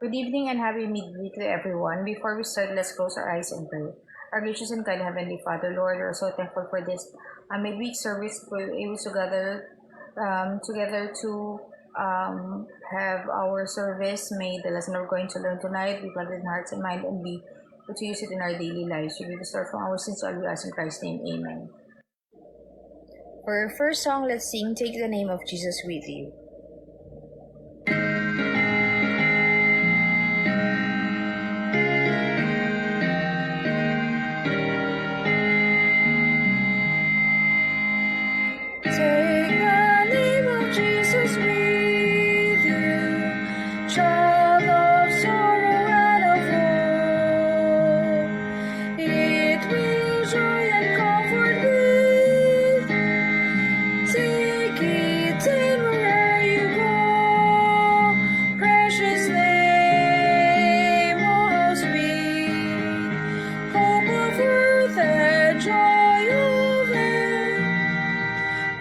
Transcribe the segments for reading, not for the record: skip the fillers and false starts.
Good evening and happy midday to everyone. Before we start, let's close our eyes and pray. Our gracious and kind Heavenly Father, Lord, we are so thankful for this midweek service. We're able to gather together to have our service. May the lesson we're going to learn tonight be planted in hearts and mind and be able to use it in our daily lives. We will restore from our sins, all we ask in Christ's name. Amen. For our first song, let's sing Take the Name of Jesus with You.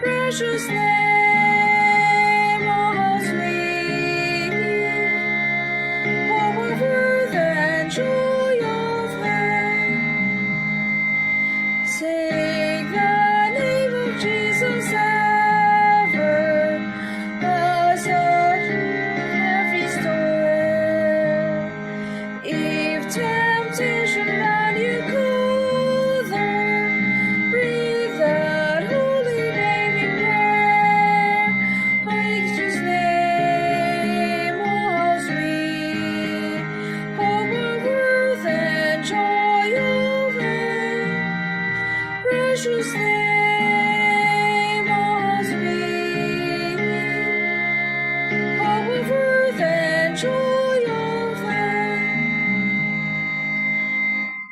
Precious name, oh sweet, hope of earth and joy of heaven. Take the name of Jesus ever, as every store. If temptation and you go there, breathe that holy name in prayer. Precious name, oh sweet, hope of earth and joy of heaven. Precious name, oh sweet, hope of earth and joy of heaven.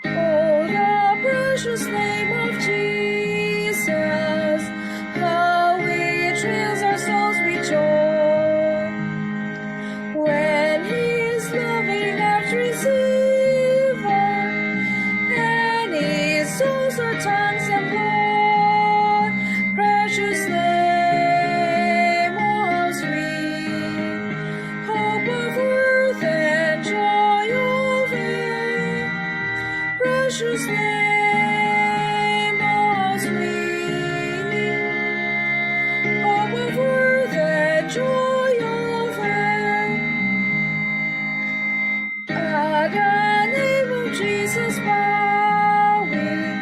Oh, the precious name of Jesus, how it thrills our souls with joy. When His loving arms receive us, and His souls our tongues employ. Precious name, oh sweet, hope of earth and joy of heaven. Precious name, oh sweet, hope of earth and joy of heaven. At the name of Jesus bowing,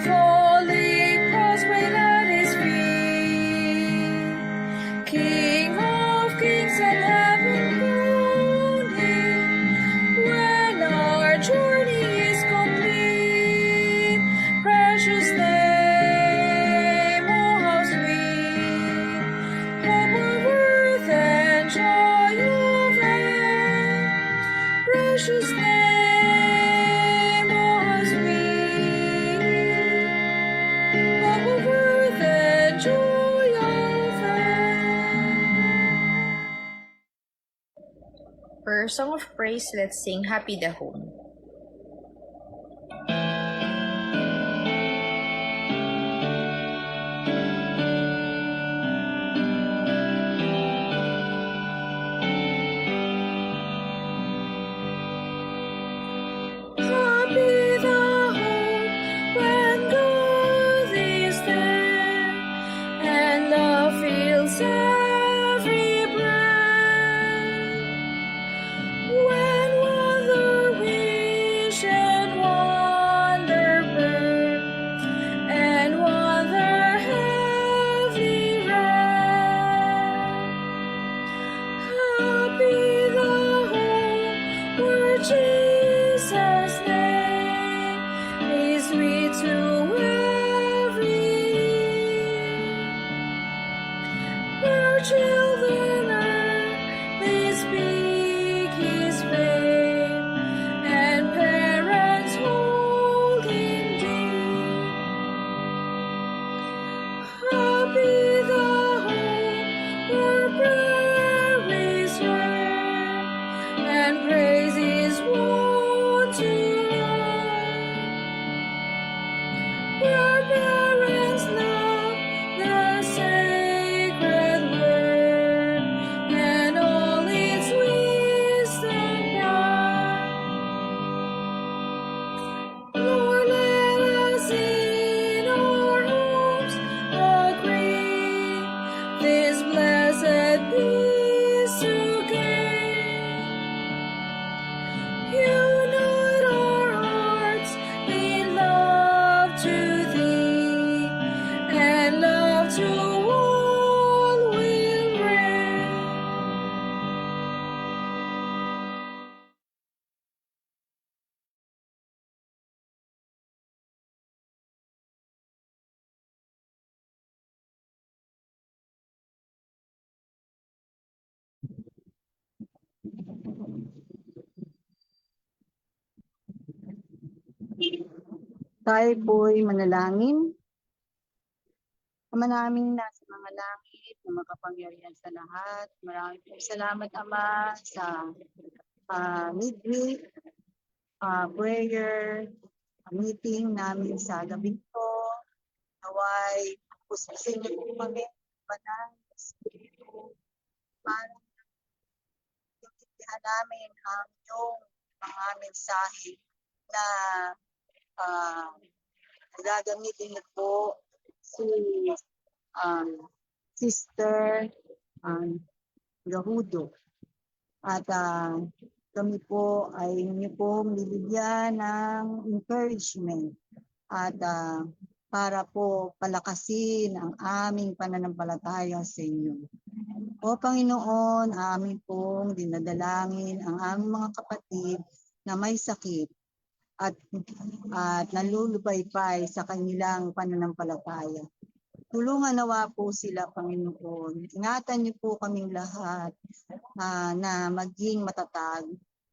falling prostrate at His feet, King of kings and heaven crowning, when our journey is complete. Precious name, oh how sweet, hope of earth and joy of heaven. Precious name, oh sweet, hope of earth and joy of heaven. For our song of praise, let's sing Happy the Home. Happy the home when God is there, and love fills every breast. When wonder wish and wonder burn, and wonder heavy rest. Happy the home where Jesus' name is sweet to every ear, where children early speak His fame, and parents hold Him dear. Happy the home where prayer is heard, and praise is wont to learn, where parents love the sacred word, Tayo po'y manalangin. Ama namin nasa mga langit na makapangyarihan sa lahat. Maraming po salamat, Ama, sa midweek prayer meeting namin sa gabi ko. Naway, pusisin niyo po kami, banal, Espiritu, para intindihan namin ang iyong mga mensahe na gagamitin niyo po si Sister Gahudo. At kami po ay inyo pong bibigyan ng encouragement at para po palakasin ang aming pananampalataya sa inyo. O Panginoon, amin pong dinadalangin ang aming mga kapatid na may sakit at nalulupaypay sa kanilang pananampalataya. Tulungan nawa po sila, Panginoon. Ingatan niyo po kaming lahat na maging matatag,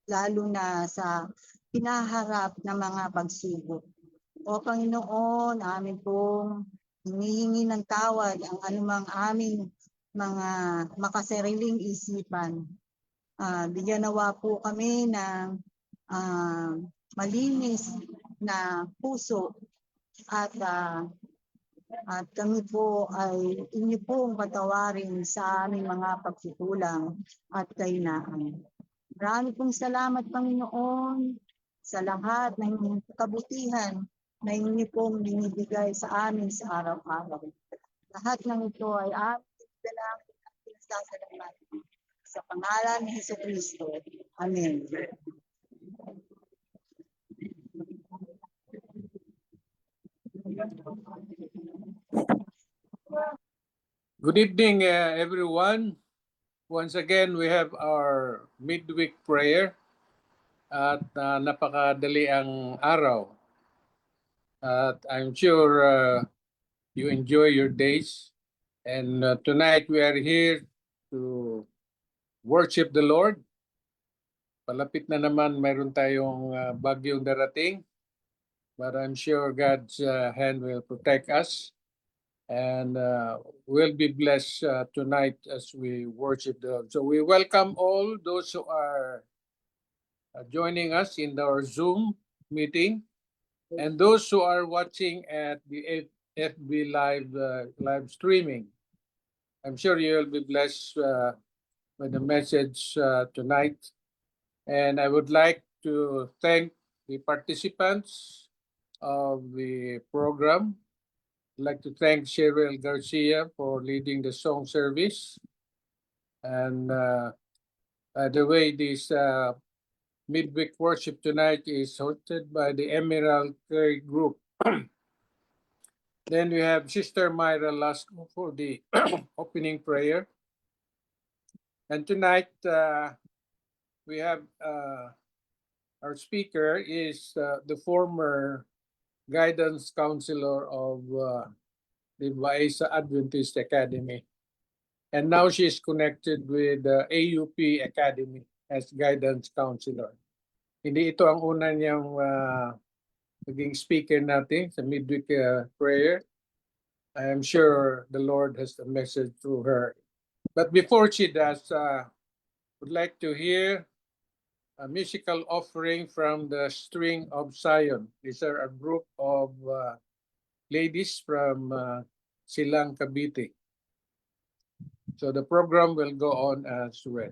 lalo na sa pinaharap ng mga pagsubok. O Panginoon, amin pong hinihingi ng tawad ang anumang aming mga makasariling isipan. Bigyan nawa po kami ng malinis na puso at kami po ay inyo pong patawarin sa aming mga pagkukulang at kahinaan. Marami pong salamat, Panginoon, sa lahat ng kabutihan na inyo pong binibigay sa amin sa araw-araw. Lahat ng ito ay aming dalangin at pinagsasalamatan sa pangalan ni Jesucristo. Amen. Good evening, everyone. Once again, we have our midweek prayer at napakadali ang araw. At I'm sure you enjoy your days. And tonight we are here to worship the Lord. Palapit na naman, mayroon tayong bagyong darating. But I'm sure God's hand will protect us. And we'll be blessed tonight as we worship the Lord. So we welcome all those who are joining us in our Zoom meeting and those who are watching at the FB live streaming. I'm sure you will be blessed by the message tonight. And I would like to thank the participants of the program. I'd like to thank Cheryl Garcia for leading the song service. And by the way, this midweek worship tonight is hosted by the Emerald Care Group. Then we have Sister Myra Lasco for the opening prayer. And tonight we have our speaker is the former guidance counselor of the Baeza Adventist Academy. And now she is connected with the AUP Academy as guidance counselor. Hindi ito ang una niyang naging speaker natin sa midweek prayer. I am sure the Lord has a message through her. But before she does, would like to hear a musical offering from the String of Zion. These are a group of ladies from Silang, Cavite. So the program will go on as well.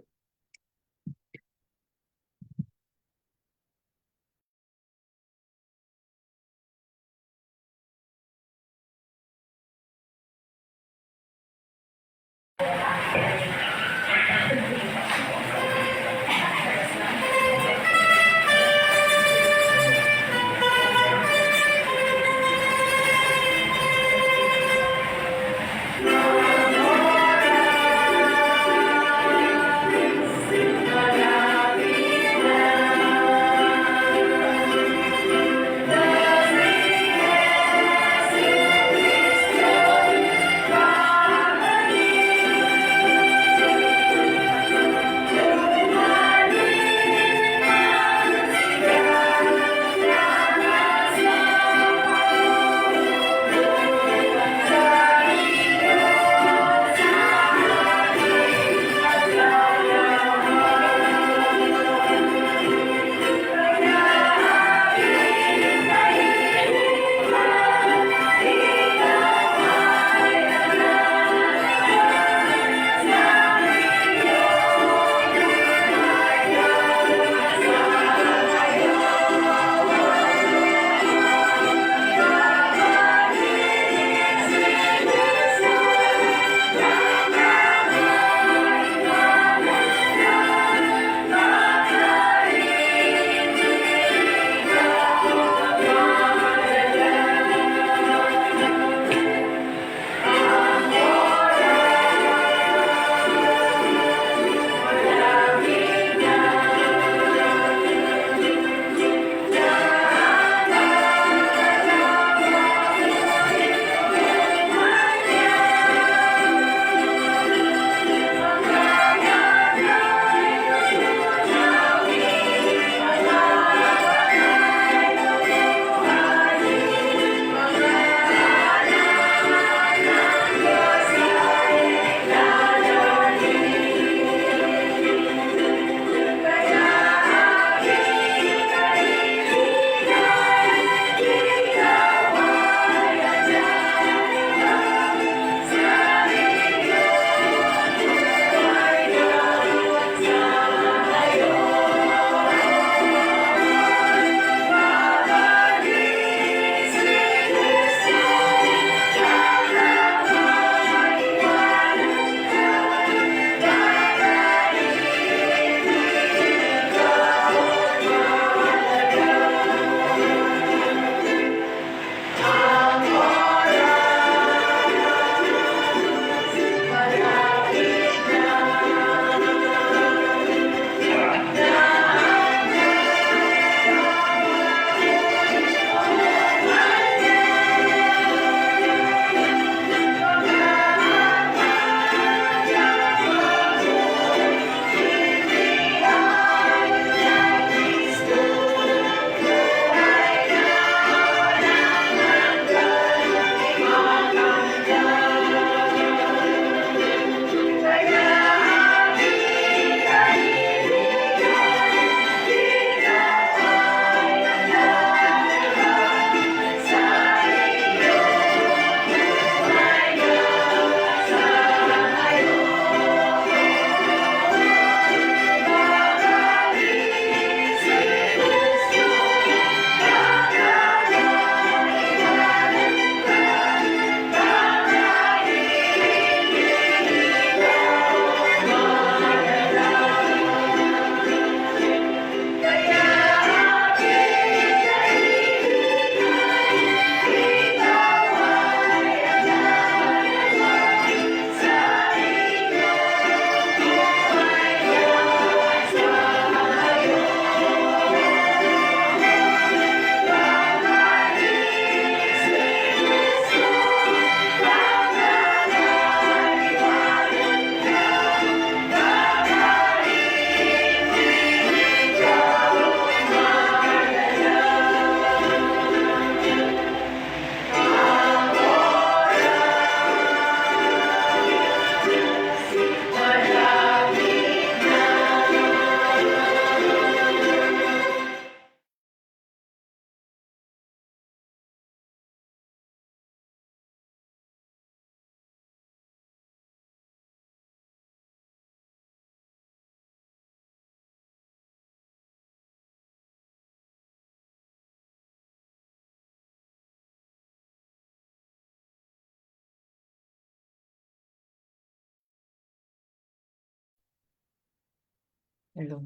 Hello.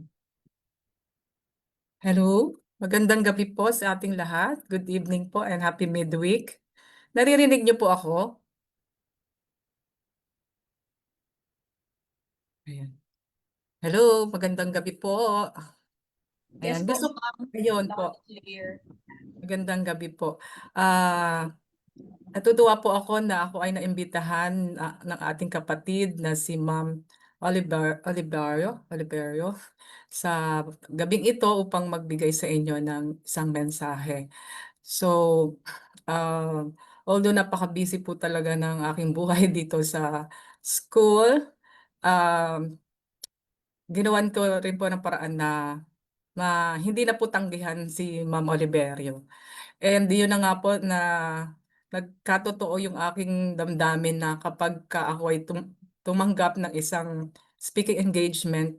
Hello. Magandang gabi po sa ating lahat. Good evening po and happy midweek. Naririnig niyo po ako? Ayan. Hello, magandang gabi po. Ayan, gusto ko ayun po. Magandang gabi po. Natutuwa po ako na ako ay naimbitahan ng ating kapatid na si Ma'am Oliverio sa gabing ito upang magbigay sa inyo ng isang mensahe. So, uh, although napaka-busy po talaga ng aking buhay dito sa school, um, ginawan ko rin po ng paraan na hindi na po tanggihan si Ma'am Oliverio. And yun na nga po na nagkatotoo yung aking damdamin na kapag ka ako ay tumanggap ng isang speaking engagement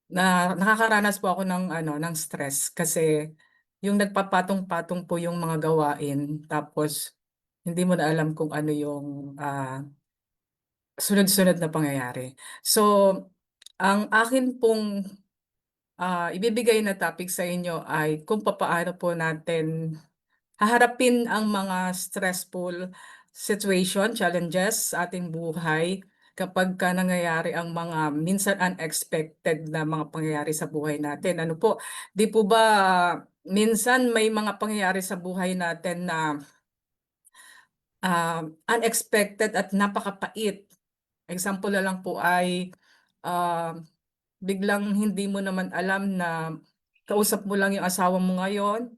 na nakakaranas po ako ng ng stress kasi yung nagpapatong-patong po yung mga gawain tapos hindi mo na alam kung ano yung sunod-sunod na pangyayari. So, ang akin pong ibibigay na topic sa inyo ay kung papaano po natin haharapin ang mga stressful situation, challenges sa ating buhay kapag ka nangyayari ang mga minsan unexpected na mga pangyayari sa buhay natin. Ano po, di po ba minsan may mga pangyayari sa buhay natin na unexpected at napakapait. Example na lang po ay ah, biglang hindi mo naman alam na kausap mo lang yung asawa mo ngayon,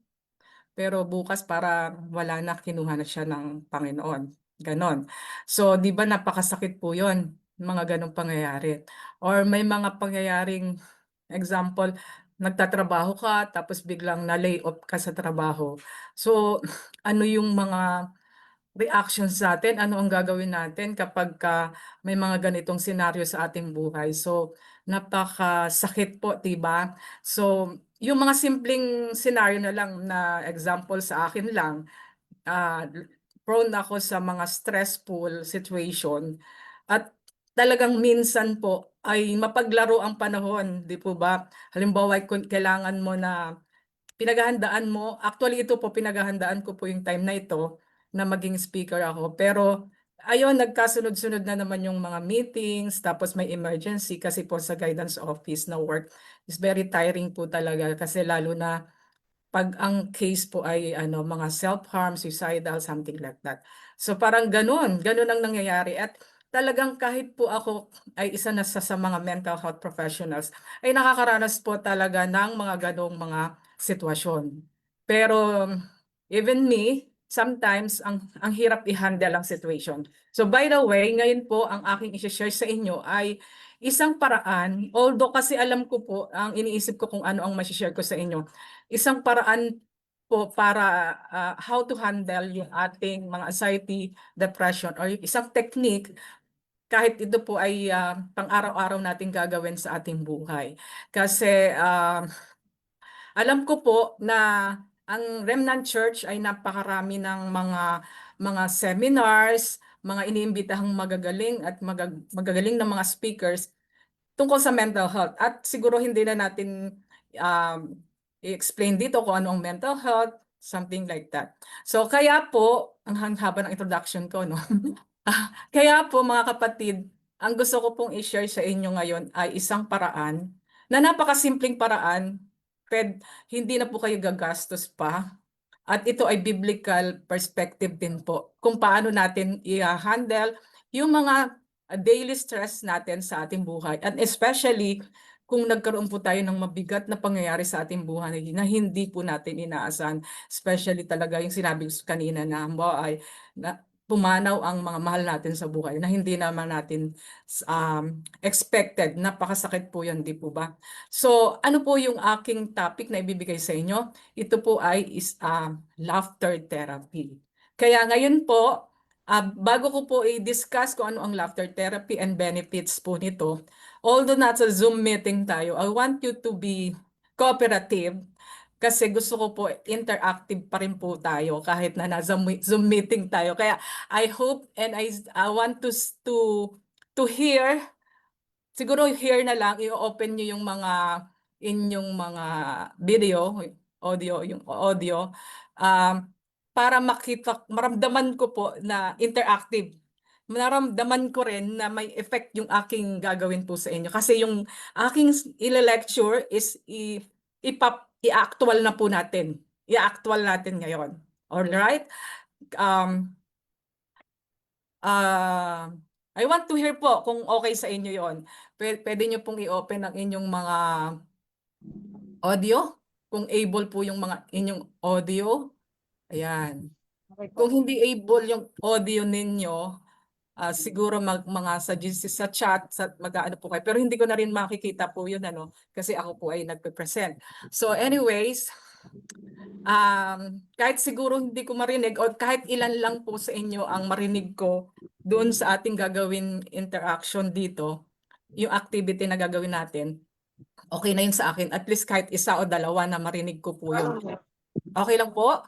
pero bukas para wala na, kinuha na siya ng Panginoon. Ganon. So, di ba napakasakit po yun, mga ganong pangyayari. Or may mga pangyayaring, example, nagtatrabaho ka, tapos biglang na-lay off ka sa trabaho. So, ano yung mga reactions natin, ano ang gagawin natin kapag may mga ganitong senaryo sa ating buhay. So, napakasakit po, 'di ba? So, yung mga simpleng senaryo na lang na example sa akin lang, ah, prone ako sa mga stressful situation at talagang minsan po ay mapaglaro ang panahon, 'di po ba? Halimbawa, kung kailangan mo na pinaghahandaan mo, actually ito po pinaghahandaan ko po yung time na ito na maging speaker ako. Pero ayun, nagkasunod-sunod na naman yung mga meetings, tapos may emergency kasi po sa guidance office na work is very tiring po talaga kasi lalo na pag ang case po ay mga self-harm, suicidal, something like that. So parang ganun ang nangyayari at talagang kahit po ako ay isa na sa mga mental health professionals ay nakakaranas po talaga ng mga ganong mga sitwasyon. Pero even me, sometimes ang hirap i-handle ang situation. So by the way, ngayon po ang aking i-share sa inyo ay isang paraan, although kasi alam ko po, ang iniisip ko kung ano ang ma-share ko sa inyo, isang paraan po para how to handle yung ating mga anxiety, depression, or yung isang technique kahit ito po ay pang-araw-araw nating gagawin sa ating buhay. Kasi alam ko po na ang Remnant Church ay napakarami ng mga seminars, mga iniimbitahang magagaling at magagaling na mga speakers tungkol sa mental health. At siguro hindi na natin um, i-explain dito kung ano ang mental health, something like that. So kaya po, ang haba ng introduction ko, no? Kaya po mga kapatid, ang gusto ko pong i-share sa inyo ngayon ay isang paraan na napakasimpleng paraan, hindi na po kayo gagastos pa. At ito ay biblical perspective din po kung paano natin i-handle yung mga daily stress natin sa ating buhay. And especially kung nagkaroon po tayo ng mabigat na pangyayari sa ating buhay na hindi po natin inaasahan. Especially talaga yung sinabi ko kanina na ay na pumanaw ang mga mahal natin sa buhay na hindi naman natin expected. Napakasakit po yan, di po ba? So ano po yung aking topic na ibibigay sa inyo? Ito po ay laughter therapy. Kaya ngayon po, bago ko po i-discuss kung ano ang laughter therapy and benefits po nito, although nasa Zoom meeting tayo, I want you to be cooperative kasi gusto ko po interactive pa rin po tayo kahit na nasa Zoom meeting tayo. Kaya I hope and I want to hear siguro here na lang i-open niyo yung mga inyong mga video, yung audio um, para maramdaman ko po na interactive. Naramdaman ko rin na may effect yung aking gagawin po sa inyo. Kasi yung aking lecture is i-actual na po natin. I-actual natin ngayon. Alright? Um, I want to hear po kung okay sa inyo yon. Pwede nyo pong i-open ang inyong mga audio. Kung able po yung mga inyong audio. Ayan. Okay po. Kung hindi able yung audio ninyo, siguro mga suggest sa chat, mag-ano po kayo. Pero hindi ko na rin makikita po yun, kasi ako po ay nagpe-present. So anyways, kahit siguro hindi ko marinig o kahit ilan lang po sa inyo ang marinig ko doon sa ating gagawin interaction dito, yung activity na gagawin natin, okay na yun sa akin. At least kahit isa o dalawa na marinig ko po yun. Okay lang po?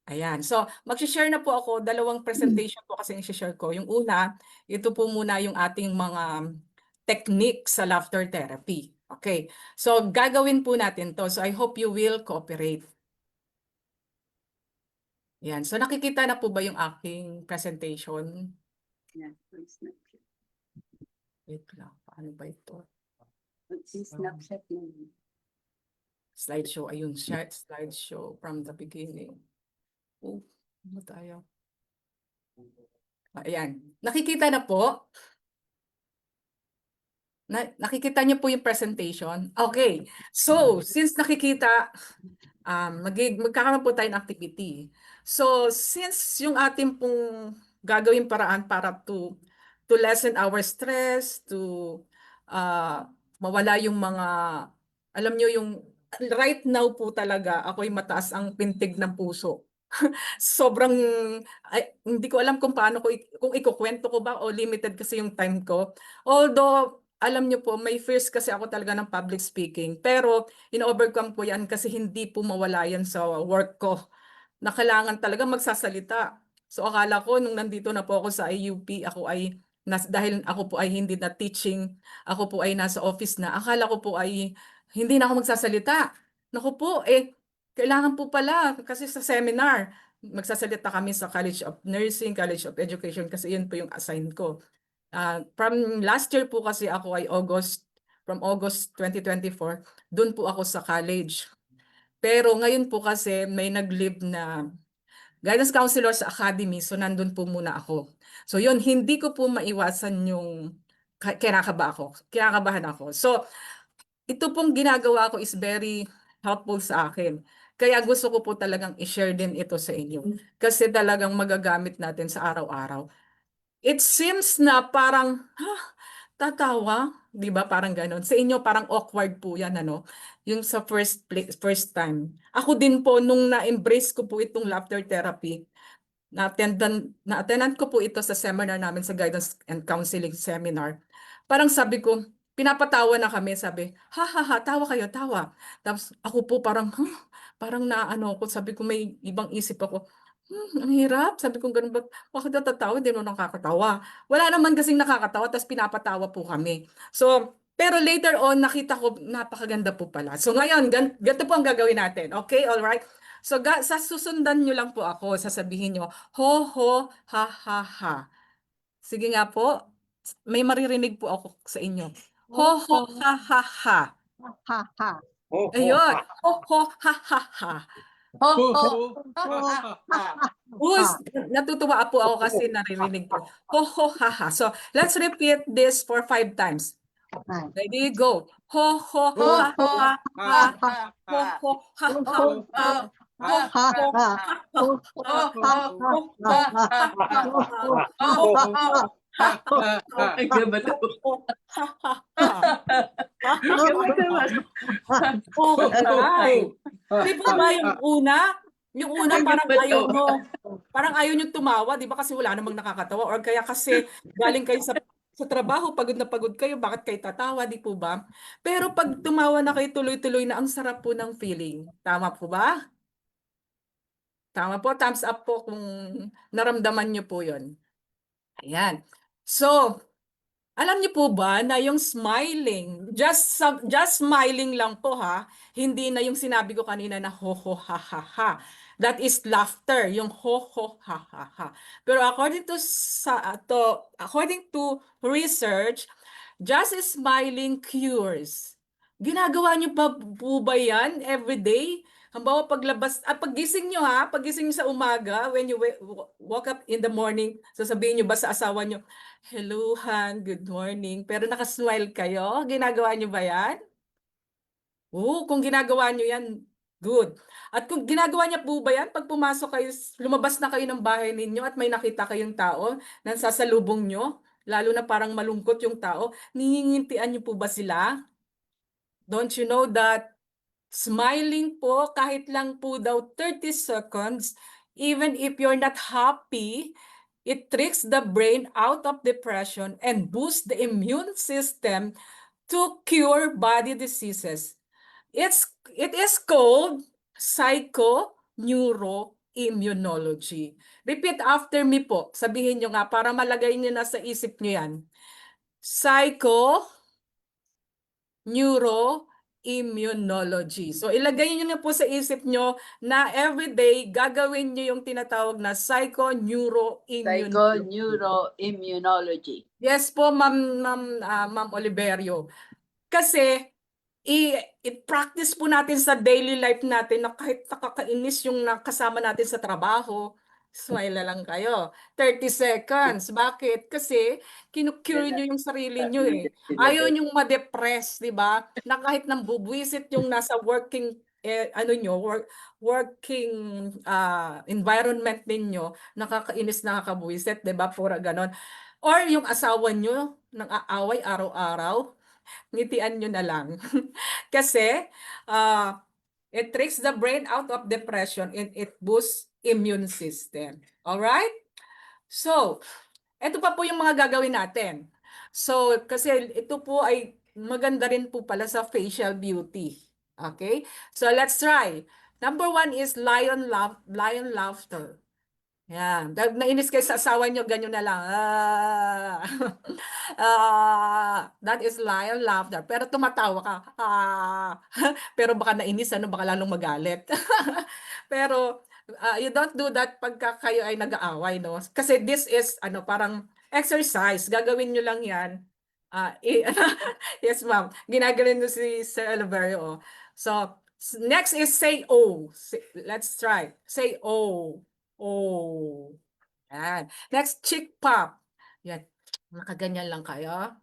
Ayan. So, mag-share na po ako. Dalawang presentation po kasi i-share ko. Yung una, ito po muna yung ating mga technique sa laughter therapy. Okay. So, gagawin po natin to. So, I hope you will cooperate. Yan. So, nakikita na po ba yung aking presentation? Yeah, please snapshot. Wait lang. Paano ba ito? Please snapshot mo. Slideshow. Ayun. Slideshow from the beginning. Oh, ano tayo? Ayan. Nakikita na po? Nakikita niyo po yung presentation? Okay. So, since nakikita, magkakaroon po tayo ng activity. So, since yung ating pong gagawin paraan para to lessen our stress, to mawala yung mga, alam nyo yung, right now po talaga, ako'y mataas ang pintig ng puso. Sobrang, hindi ko alam kung paano kung ikukwento ko ba o limited kasi yung time ko. Although, alam niyo po, may fears kasi ako talaga ng public speaking. Pero, in-overcome ko yan kasi hindi po mawala yan sa work ko. Na kailangan talaga magsasalita. So, akala ko nung nandito na po ako sa IUP, dahil ako po ay hindi na teaching, ako po ay nasa office na, akala ko po ay hindi na ako magsasalita. Naku po, kailangan po pala kasi sa seminar, magsasalita kami sa College of Nursing, College of Education kasi yun po yung assign ko. From last year po kasi ako ay from August 2024, doon po ako sa college. Pero ngayon po kasi may nag-leave na guidance counselor sa academy, so nandun po muna ako. So yun, hindi ko po maiwasan yung kinakabahan ako. So ito pong ginagawa ko is very helpful sa akin. Kaya gusto ko po talagang i-share din ito sa inyo. Kasi talagang magagamit natin sa araw-araw. It seems na parang, tatawa, di ba? Parang ganon. Sa inyo parang awkward po yan, yung sa first time. Ako din po, nung na-embrace ko po itong laughter therapy, na-attendan ko po ito sa seminar namin sa guidance and counseling seminar. Parang sabi ko, pinapatawa na kami, sabi, ha ha ha, tawa kayo, tawa. Tapos ako po parang, parang naano ko, sabi ko may ibang isip ako, ang hirap. Sabi ko ganun, bakit natatawa? Hindi mo nakakatawa. Wala naman kasing nakakatawa, tapos pinapatawa po kami. So, pero later on, nakita ko, napakaganda po pala. So ngayon, ganito po ang gagawin natin. Okay, alright? So, sa susundan nyo lang po ako, sasabihin nyo, ho, ho, ha, ha, ha. Sige nga po, may maririnig po ako sa inyo. Ho, ho, ha, ha, ha. Ha ha. Ayun, ho, ho, ha, ha, ha. Natutuwa po ako kasi naririnig ko. Ho, ho, ha, ha. So, let's repeat this for 5 times. Ready, go. Ho, ho, ha, ha, ha. Ho, ho, ha, ha, ha. Ho, ho, ha, Di ba ba yung una? Yung una parang ayaw nyo tumawa, di ba? Kasi wala namang nakakatawa. Or kaya kasi galing kayo sa trabaho, pagod na pagod kayo, bakit kayo tatawa, di po ba? Pero pag tumawa na kayo tuloy-tuloy na, ang sarap po ng feeling. Tama po ba? Tama po, thumbs up po kung naramdaman nyo po yon. Ayan. So, Alam niyo po ba na yung smiling, just smiling lang po ha, hindi na yung sinabi ko kanina na ho ho ha ha ha. That is laughter, yung ho ho ha ha ha. Pero according to research, just smiling cures. Ginagawa niyo pa po ba yan every day? Halimbawa paggising niyo ha, paggising niyo sa umaga, when you woke up in the morning, sasabihin niyo ba sa asawa niyo, "Hello, Han, good morning." Pero nakasmile kayo? Ginagawa niyo ba yan? Oo, kung ginagawa niyo yan, good. At kung ginagawa niya po ba yan, pag pumasok kayo, lumabas na kayo ng bahay ninyo at may nakita kayong tao na sasalubong niyo, lalo na parang malungkot yung tao, ningingintian niyo po ba sila? Don't you know that smiling po, kahit lang po daw 30 seconds, even if you're not happy, it tricks the brain out of depression and boosts the immune system to cure body diseases. It is called psychoneuroimmunology. Repeat after me po. Sabihin nyo nga para malagay nyo na sa isip nyo yan. Psychoneuroimmunology. So ilagay nyo na po sa isip nyo na everyday gagawin nyo yung tinatawag na psychoneuroimmunology. Psychoneuroimmunology. Yes po, Ma'am Oliverio. Kasi i-practice po natin sa daily life natin na kahit nakakainis yung nakasama natin sa trabaho, smile na lang kayo. 30 seconds. Bakit? Kasi kinukure nyo yung sarili nyo eh. Ayaw nyong ma-depress, di ba? Na kahit nang bubwisit yung nasa working working environment ninyo, nakakainis, nakakabwisit, di ba? Pura ganon. Or yung asawa nyo nang aaway araw-araw, ngitian nyo na lang. Kasi it tricks the brain out of depression and it boosts immune system. Alright? So, ito pa po yung mga gagawin natin. So, kasi ito po ay maganda rin po pala sa facial beauty. Okay? So, let's try. Number 1 is lion laughter. Yan. Nainis kayo sa asawa nyo, ganyan na lang. That is lion laughter. Pero tumatawa ka. Pero baka nainis, baka lalong magalit. Pero you don't do that pagka kayo ay nag-aaway, no? Kasi this is parang exercise. Gagawin nyo lang yan. Yes, ma'am. Ginagaling nyo si Sir Oliverio. So, next is say oh. Let's try. Say oh. Oh. Yan. Next, cheek pop. Yan. Nakaganyan lang kayo.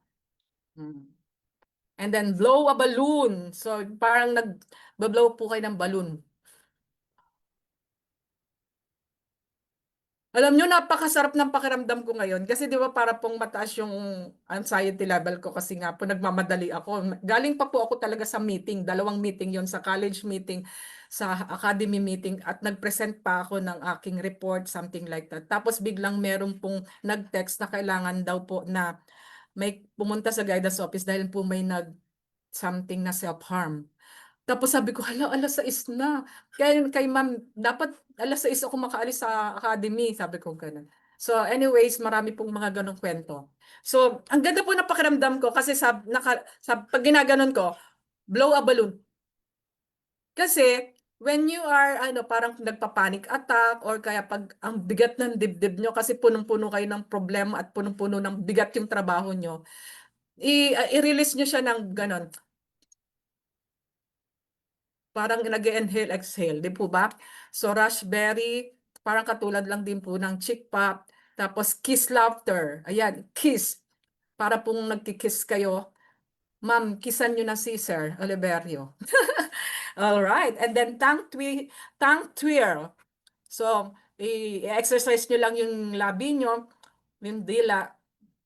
And then blow a balloon. So parang nag-blow po kayo ng balloon. Alam nyo, napakasarap ng pakiramdam ko ngayon kasi di ba para pong mataas yung anxiety level ko kasi nga po nagmamadali ako. Galing pa po ako talaga sa meeting, 2 meeting yon, sa college meeting, sa academy meeting, at nag-present pa ako ng aking report, something like that. Tapos biglang meron pong nag-text na kailangan daw po na may pumunta sa guidance office dahil po may something na self-harm. Tapos sabi ko, hala, 6:00 na. Kay ma'am, dapat 6:00 ako makaalis sa academy. Sabi ko ganun. So anyways, marami pong mga ganong kwento. So, ang ganda po na pakiramdam ko kasi pag ginaganon ko, blow a balloon. Kasi, when you are, parang nagpa-panic attack or kaya pag ang bigat ng dibdib nyo kasi punong-puno kayo ng problema at punong-puno ng bigat yung trabaho nyo, i-release nyo siya ng ganon. Parang nag-inhale, exhale, di po ba? So, raspberry, parang katulad lang din po ng chick pop. Tapos, kiss laughter. Ayan, kiss. Para pong nagkikiss kayo. Ma'am, kissan nyo na si Sir Oliverio. Alright. And then, tongue twirl. So, i-exercise nyo lang yung labi nyo, yung dila,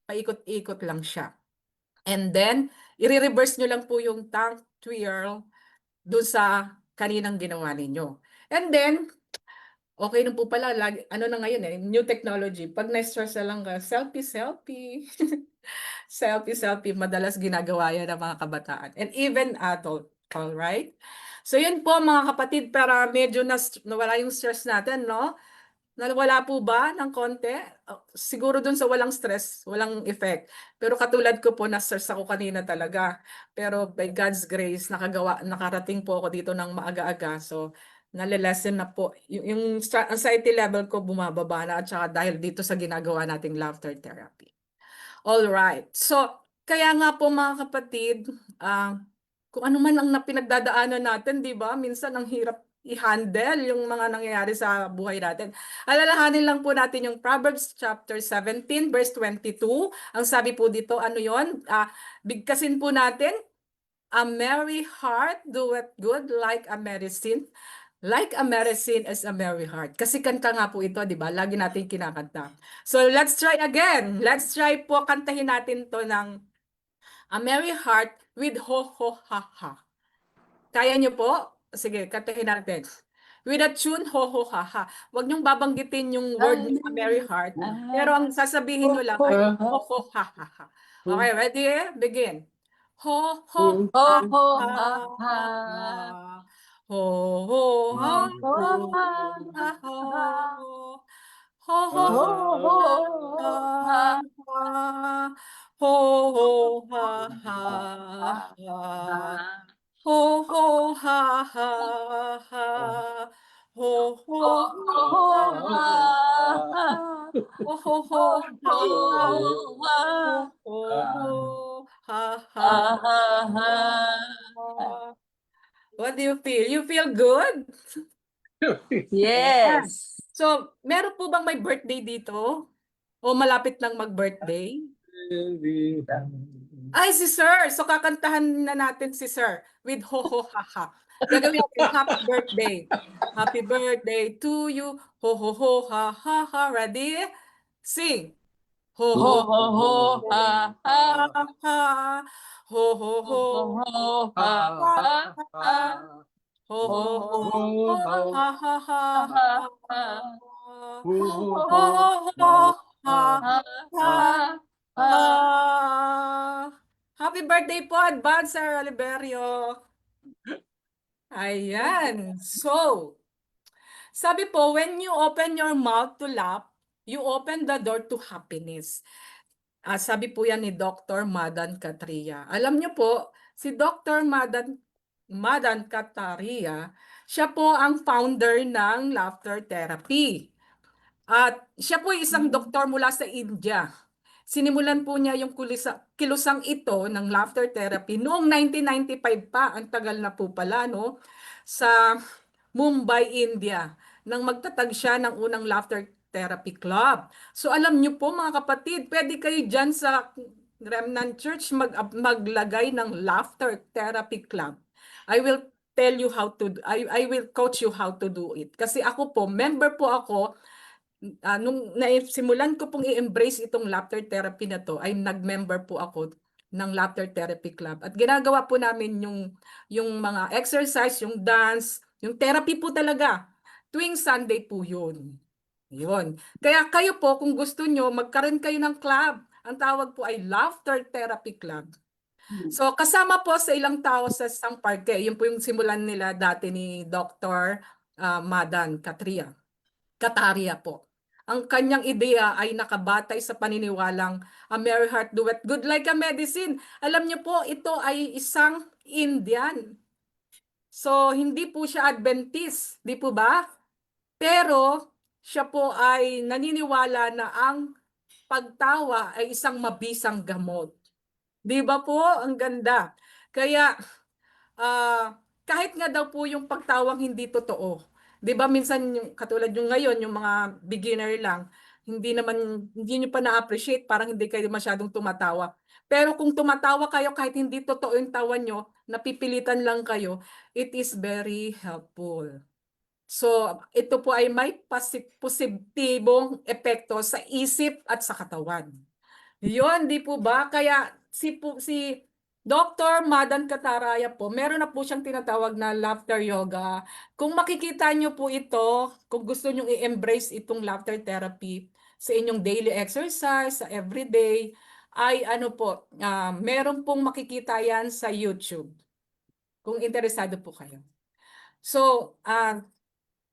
paikot-ikot lang siya. And then, i-reverse nyo lang po yung tongue twirl doon sa kaninang ginawa ninyo. And then, okay na po pala, na ngayon new technology. Pag na-stress na lang ka, selfie. Selfie, madalas ginagawa yan ng mga kabataan. And even adult, alright? So yun po mga kapatid, para medyo nawala yung stress natin, no? Nawala po ba ng konti? Siguro dun sa walang stress, walang effect. Pero katulad ko po, na-stress ako kanina talaga. Pero by God's grace, nakarating po ako dito ng maaga-aga. So, nalilesen na po. Yung anxiety level ko bumababa na, at saka dahil dito sa ginagawa nating laughter therapy. All right. So, kaya nga po mga kapatid, kung ano man ang pinagdadaanan natin, di ba? Minsan ang hirap i-handle yung mga nangyayari sa buhay natin. Alalahanin lang po natin yung Proverbs chapter 17 verse 22. Ang sabi po dito, ano yon? Bigkasin po natin, a merry heart doeth good like a medicine. Like a medicine is a merry heart. Kasi kanta nga po ito, di ba? Lagi natin kinakanta. So let's try again. Let's try po, kantahin natin to ng a merry heart with ho ho ha ha. Kaya niyo po? Sige, kantahin natin. With a tune, ho ho ha ha. Huwag niyong babanggitin yung word na a merry heart. Pero ang sasabihin niyo lang ay ho ho ha ha ha. Okay, ready? Begin. Ho ho Ho ha ho ha ha ha. ha. Ho ho ha Ho ha ha ha. ha. Ho ho Ho ho ha ha. ha. Ho ho ha ha ha. Ho ho ha ha ha. Ho ho Ho ha ho ha. ha. Ho ho ho Ho ha ha. ho ha. Ho ho ha ha. Ha ha ha. What do you feel? You feel good? Yes. So, meron po bang may birthday dito? O malapit lang mag-birthday? Ay, si Sir! So, kakantahan na natin si Sir with ho ho ha ha. Gagawin natin happy birthday. Happy birthday to you. Ho ho ho ha ha ha. Ready? Sing. Ho Ho ho ho ho ha ha. ha ha. Ho ho Ho ho ho ha ha ha ha. ha. Ho Ho ho ho ho ha ha ha ha ha. ha. Ho Ho ho ho ha ha ha ha. ha. Happy birthday po, advance, Sir Oliverio. Ayan. So, sabi po, when you open your mouth to laugh, you open the door to happiness. Sabi po yan ni Dr. Madan Katria. Alam niyo po, si Dr. Madan Katria, siya po ang founder ng laughter therapy. At siya po ay isang doktor mula sa India. Sinimulan po niya yung kilusang ito ng laughter therapy noong 1995 pa, ang tagal na po pala, no? Sa Mumbai, India, nang magtatag siya ng unang laughter therapy club. So alam niyo po mga kapatid, pwede kayo dyan sa Remnant Church maglagay ng laughter therapy club. I will tell you how to I will coach you how to do it. Kasi ako po, member po ako. Nung simulan ko pong i-embrace itong laughter therapy na to, ay nag-member po ako ng Laughter Therapy Club. At ginagawa po namin yung mga exercise, yung dance, yung therapy po talaga. Tuwing Sunday po yun. Yun. Kaya kayo po, kung gusto nyo, magkaroon kayo ng club. Ang tawag po ay Laughter Therapy Club. So, kasama po sa ilang tao sa isang parke. Yun po yung simulan nila dati ni Dr. Madan Kataria po. Ang kanyang ideya ay nakabatay sa paniniwalang a merry heart doeth good like a medicine. Alam niyo po, ito ay isang Indian. So, hindi po siya Adventist, di po ba? Pero, siya po ay naniniwala na ang pagtawa ay isang mabisang gamot. Di ba po? Ang ganda. Kaya, kahit nga daw po yung pagtawang hindi totoo. 'Di ba minsan yung katulad yung ngayon yung mga beginner lang, hindi niyo pa na-appreciate, parang hindi kayo masyadong tumatawa. Pero kung tumatawa kayo kahit hindi totoo yung tawa nyo, napipilitan lang kayo, it is very helpful. So, ito po ay may positibong epekto sa isip at sa katawan. Yun, di po ba? Kaya si Dr. Madan Kataraya po, meron na po siyang tinatawag na laughter yoga. Kung makikita niyo po ito, kung gusto niyo i-embrace itong laughter therapy sa inyong daily exercise, sa everyday, ay ano po, meron pong makikita yan sa YouTube. Kung interesado po kayo. So,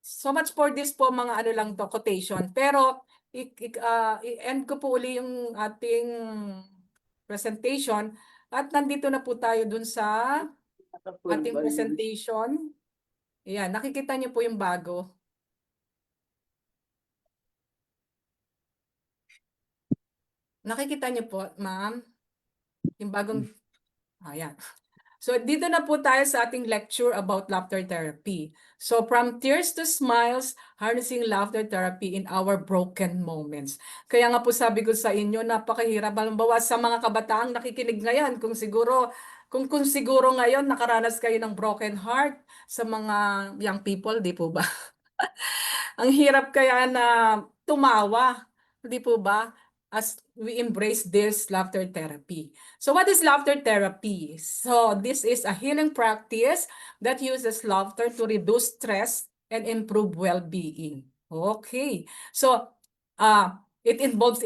So much for this po, mga ano lang to, quotation. Pero i-end ko po uli yung ating presentation at nandito na po tayo dun sa ating presentation. Ayan, nakikita niyo po yung bago. Nakikita niyo po, ma'am, yung bagong, ayan. So dito na po tayo sa ating lecture about laughter therapy. So from tears to smiles, harnessing laughter therapy in our broken moments. Kaya nga po sabi ko sa inyo, napakahirap. Halimbawa sa mga kabataang nakikinig ngayon, kung siguro ngayon nakaranas kayo ng broken heart sa mga young people, di po ba? Ang hirap kaya na tumawa, di po ba? As we embrace this laughter therapy. So what is laughter therapy? So this is a healing practice that uses laughter to reduce stress and improve well-being. Okay. So it involves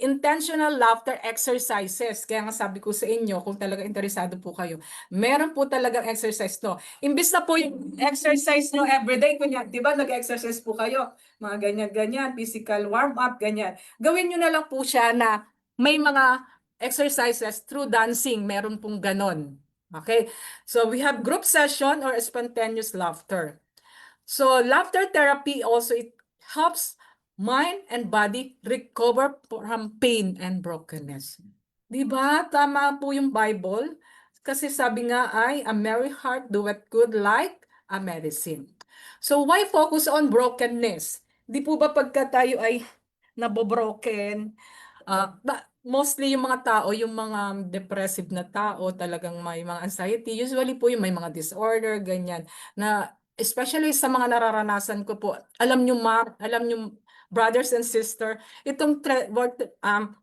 intentional laughter exercises. Kaya nga sabi ko sa inyo, kung talaga interesado po kayo, meron po talagang exercise to. Imbis na po yung exercise nyo everyday, kunya, di ba nag-exercise po kayo, mga ganyan-ganyan, physical warm-up, ganyan. Gawin nyo na lang po siya na may mga exercises through dancing, meron pong ganon. Okay? So we have group session or spontaneous laughter. So laughter therapy also, it helps mind and body recover from pain and brokenness. Di ba? Tama po yung Bible. Kasi sabi nga ay, a merry heart doeth good like a medicine. So why focus on brokenness? Di po ba pagka tayo ay nabobroken, mostly yung mga tao, yung mga depressive na tao, talagang may mga anxiety, usually po yung may mga disorder, ganyan, na especially sa mga nararanasan ko po, alam nyo alam nyo brothers and sister,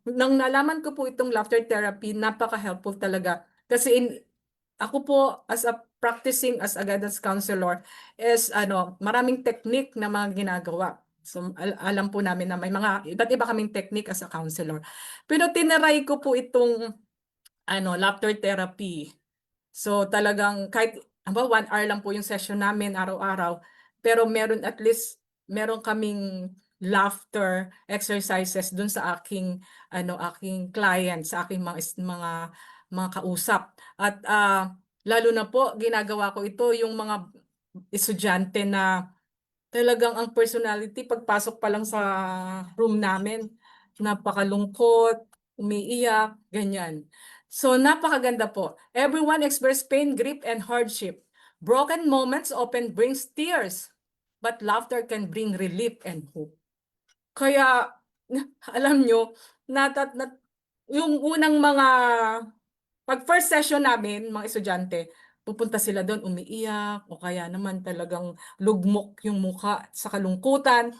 nang nalaman ko po itong laughter therapy, napaka-helpful talaga. Kasi ako po as a practicing as a guidance counselor is maraming technique na mga ginagawa. So alam po namin na may mga iba't iba kaming technique as a counselor. Pero tinaray ko po itong laughter therapy. So talagang kahit 1 hour lang po yung session namin araw-araw, pero meron kaming laughter exercises dun sa aking client, sa aking mga kausap. At lalo na po ginagawa ko ito yung mga estudyante na talagang ang personality pagpasok pa lang sa room namin, napakalungkot, umiiyak, ganyan. So napakaganda po. Everyone experience pain, grief, and hardship. Broken moments often brings tears, but laughter can bring relief and hope. Kaya alam nyo, yung unang pag first session namin, mga estudyante, pupunta sila doon umiiyak o kaya naman talagang lugmok yung mukha sa kalungkutan.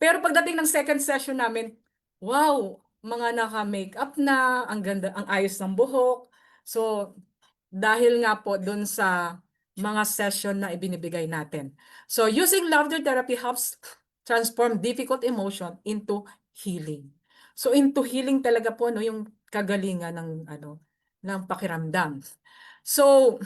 Pero pagdating ng second session namin, wow, mga naka-makeup na, ang ganda, ang ayos ng buhok. So, dahil nga po doon sa mga session na ibinibigay natin. So, using laughter therapy helps transform difficult emotion into healing. So, into healing talaga po yung kagalingan ng pakiramdam. So,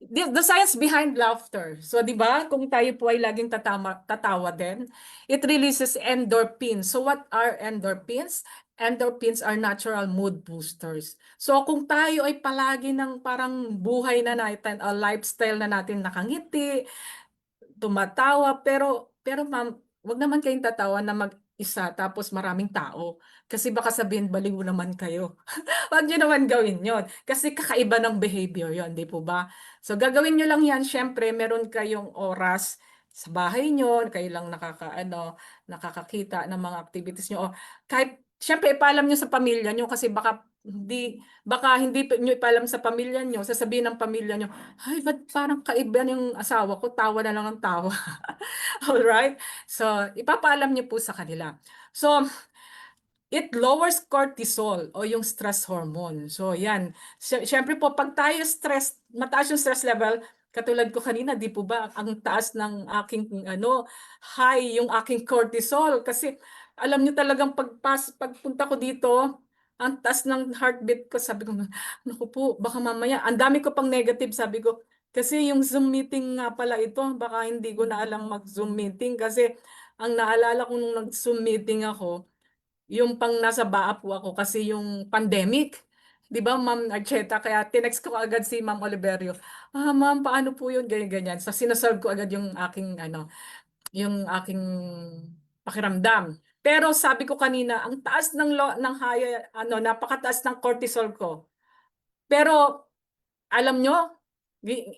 the science behind laughter. So, di ba, kung tayo po ay laging tatawa din, it releases endorphins. So, what are endorphins? Endorphins are natural mood boosters. So, kung tayo ay palagi ng parang buhay na natin, lifestyle na natin nakangiti, tumatawa, pero ma'am, wag naman kayong tatawa na mag-isa tapos maraming tao. Kasi baka sabihin, baliw naman kayo. Wag nyo naman gawin yon. Kasi kakaiba ng behavior yon, di po ba? So gagawin nyo lang yan, syempre, meron kayong oras sa bahay nyo, kayo lang nakakakita ng mga activities nyo. O kahit, syempre, ipaalam nyo sa pamilya nyo kasi baka hindi nyo ipaalam sa pamilya nyo, sasabihin ng pamilya nyo, ay, ba't parang kaiba yung asawa ko, tawa na lang ang tawa. Alright? So, ipapaalam nyo po sa kanila. So, it lowers cortisol o yung stress hormone. So yan. Siyempre po, pag tayo stress, mataas yung stress level, katulad ko kanina, di po ba, ang taas ng aking, high yung aking cortisol. Kasi alam niyo talagang pagpunta ko dito, ang taas ng heartbeat ko, sabi ko, naku po, baka mamaya, ang dami ko pang negative, sabi ko, Kasi yung Zoom meeting nga pala ito, baka hindi ko na alam mag-Zoom meeting kasi ang naalala ko nung nag-Zoom meeting ako, yung pang nasa baa po ako kasi yung pandemic. 'Di ba, Ma'am Archeta? Kaya tinext ko agad si Ma'am Oliverio. Ma'am, paano po yun? Ganyan, ganyan. So, sinasolve ko agad yung aking pakiramdam. Pero sabi ko kanina, ang taas ng napakataas ng cortisol ko. Pero alam nyo,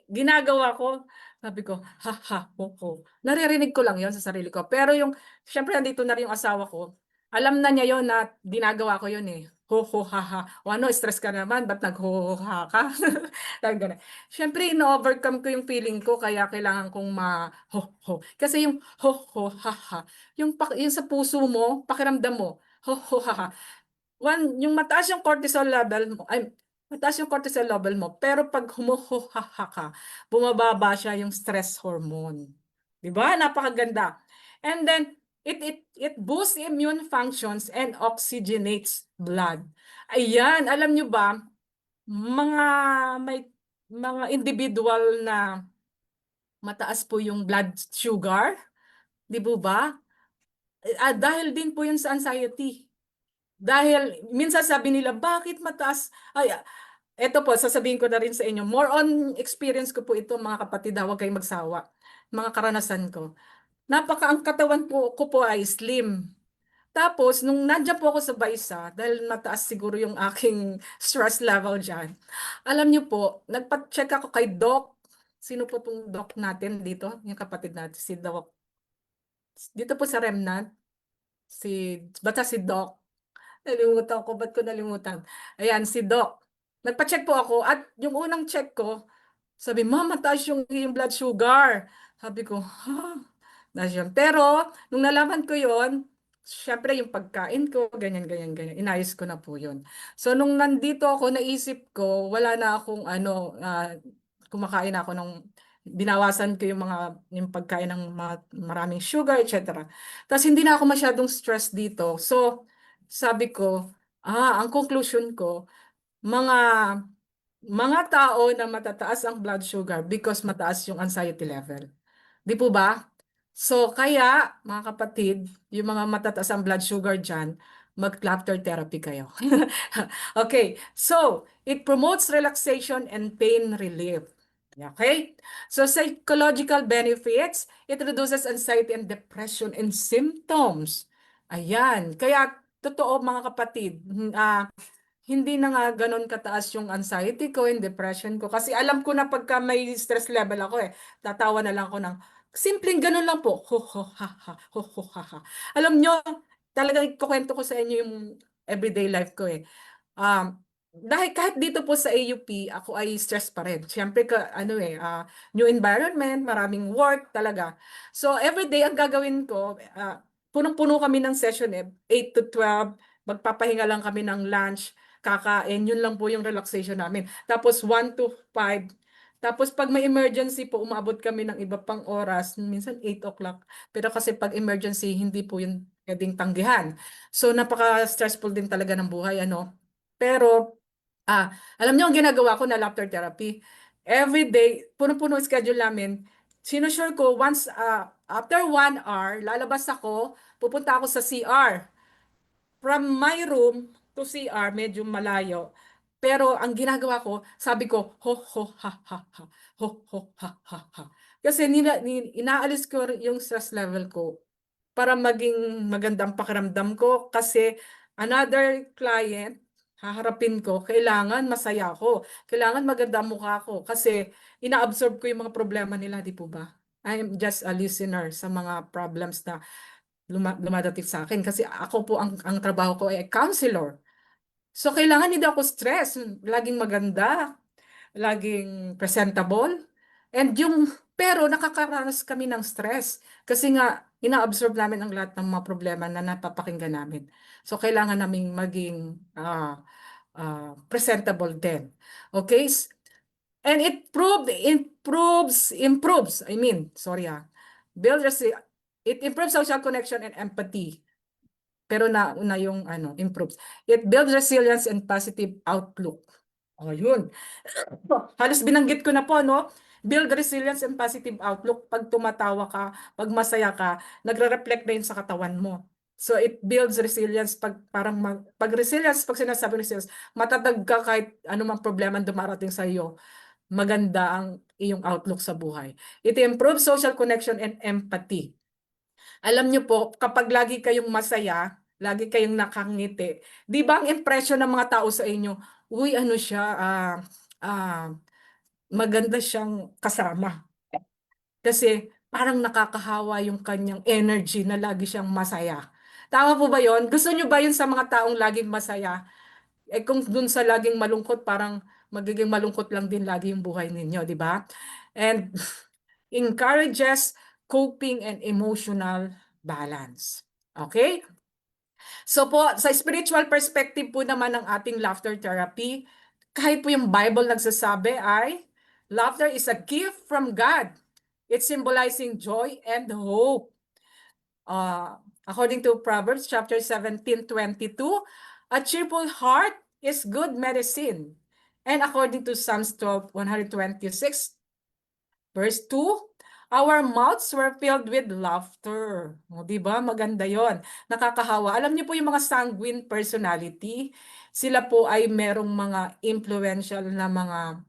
ginagawa ko, sabi ko, ha ha, ho ho. Naririnig ko lang yon sa sarili ko. Pero syempre nandito na rin yung asawa ko. Alam na niya yon na ginagawa ko yon eh. Ho ho ha ha. O ano, stress ka naman, ba't nag-ho ho ha ka? Sabi ko na. Syempre, ino-overcome ko yung feeling ko, kaya kailangan kong ho ho. Kasi yung ho ho ha ha, yung sa puso mo, pakiramdam mo, ho ho ha ha. Yung mataas yung cortisol level mo, mataas yung cortisol level mo, pero pag humuhuhaha ka, bumababa siya yung stress hormone. 'Di ba? Napakaganda. And then it boosts immune functions and oxygenates blood. Ayan, alam nyo ba, mga may mga individual na mataas po yung blood sugar, 'di po ba? Dahil din po yun sa anxiety. Dahil minsan sabi nila, bakit mataas? Ay, eto po, sasabihin ko na rin sa inyo. More on experience ko po ito, mga kapatid, huwag kayong magsawa. Mga karanasan ko. Ang katawan ko po ay slim. Tapos, nung nandiyan po ako sa Baisa, dahil mataas siguro yung aking stress level dyan, alam niyo po, nagpa-check ako kay Doc. Sino po tong Doc natin dito? Yung kapatid natin, si Doc. Dito po sa Remnant, basta si Doc. Nalimutan ko, ba't ko nalimutan? Ayan, si Doc. Nagpa-check po ako at yung unang check ko, sabi, "Ma'am, mataas yung blood sugar." Sabi ko, ha? Mataas yun. Pero, nung nalaman ko yon, syempre yung pagkain ko, ganyan, ganyan, ganyan. Inayos ko na po yun. So, nung nandito ako, naisip ko, wala na akong kumakain ako binawasan ko yung pagkain ng maraming sugar, etc. Tapos hindi na ako masyadong stress dito. So, sabi ko, ang conclusion ko, mga mga tao na matataas ang blood sugar because mataas yung anxiety level. Di po ba? So, kaya, mga kapatid, yung mga matataas ang blood sugar dyan, mag-laughter therapy kayo. Okay, so, it promotes relaxation and pain relief. Okay? So, psychological benefits, it reduces anxiety and depression and symptoms. Ayan. Kaya, totoo mga kapatid, hindi na nga ganun kataas yung anxiety ko, yung depression ko. Kasi alam ko na pagka may stress level ako tatawa na lang ako ng simpleng ganun lang po. Ho, ho, ha, ha, ho, ho, ha, ha. Alam nyo, talagang ikukwento ko sa inyo yung everyday life ko Um, dahil kahit dito po sa AUP, ako ay stress pa rin. Siyempre, new environment, maraming work talaga. So, everyday, ang gagawin ko, punong-puno kami ng session 8 to 12, magpapahinga lang kami ng lunch, kakain, yun lang po yung relaxation namin. Tapos 1 to 5, tapos pag may emergency po, umabot kami ng iba pang oras, minsan 8 o'clock. Pero kasi pag emergency, hindi po yun pwedeng tanggihan. So napaka-stressful din talaga ng buhay, ano. Pero, alam niyo ang ginagawa ko na laughter therapy. Every day, puno-puno schedule namin. Sinusure ko, after 1 hour, lalabas ako, pupunta ako sa CR. From my room to CR, medyo malayo. Pero ang ginagawa ko, sabi ko, ho, ho, ha, ha, ha, ho, ho, ha, ha, ha. Kasi inaalis ko yung stress level ko para maging magandang pakiramdam ko kasi another client, haharapin ko, kailangan masaya ako. Kailangan maganda ang mukha ko kasi ina-absorb ko yung mga problema nila, di po ba? I am just a listener sa mga problems na lumadating sa akin kasi ako po ang trabaho ko ay counselor. So kailangan hindi ako stress, laging maganda, laging presentable. Pero nakakaranas kami ng stress kasi nga ina-absorb namin ang lahat ng mga problema na napapakinggan namin. So kailangan naming maging presentable din. Okay? And it improves social connection and empathy. Pero na yung improves. It builds resilience and positive outlook. O yun. Halos binanggit ko na po, no? build resilience and positive outlook. Pag tumatawa ka, pag masaya ka, nagre-reflect na yun sa katawan mo. So it builds resilience. Pag resilience, pag sinasabi resilience, matatag ka kahit anumang problema dumarating sa iyo. Maganda ang iyong outlook sa buhay. It improves social connection and empathy. Alam niyo po, kapag lagi kayong masaya, lagi kayong nakangiti, di ba ang impression ng mga tao sa inyo, uy, ano siya, ah, maganda siyang kasama. Kasi parang nakakahawa yung kanyang energy na lagi siyang masaya. Tama po ba yon? Gusto niyo ba yun sa mga taong laging masaya? Eh kung dun sa laging malungkot, parang magiging malungkot lang din lagi yung buhay ninyo, di ba? And encourages coping and emotional balance. Okay? So po, sa spiritual perspective po naman ng ating laughter therapy, kahit po yung Bible nagsasabi ay, laughter is a gift from God. It's symbolizing joy and hope. According to Proverbs chapter 17:22, a cheerful heart is good medicine. And according to Psalms 12:126, verse 2, our mouths were filled with laughter. O, di ba? Maganda yon. Nakakahawa. Alam niyo po yung mga sanguine personality, sila po ay merong mga influential na mga,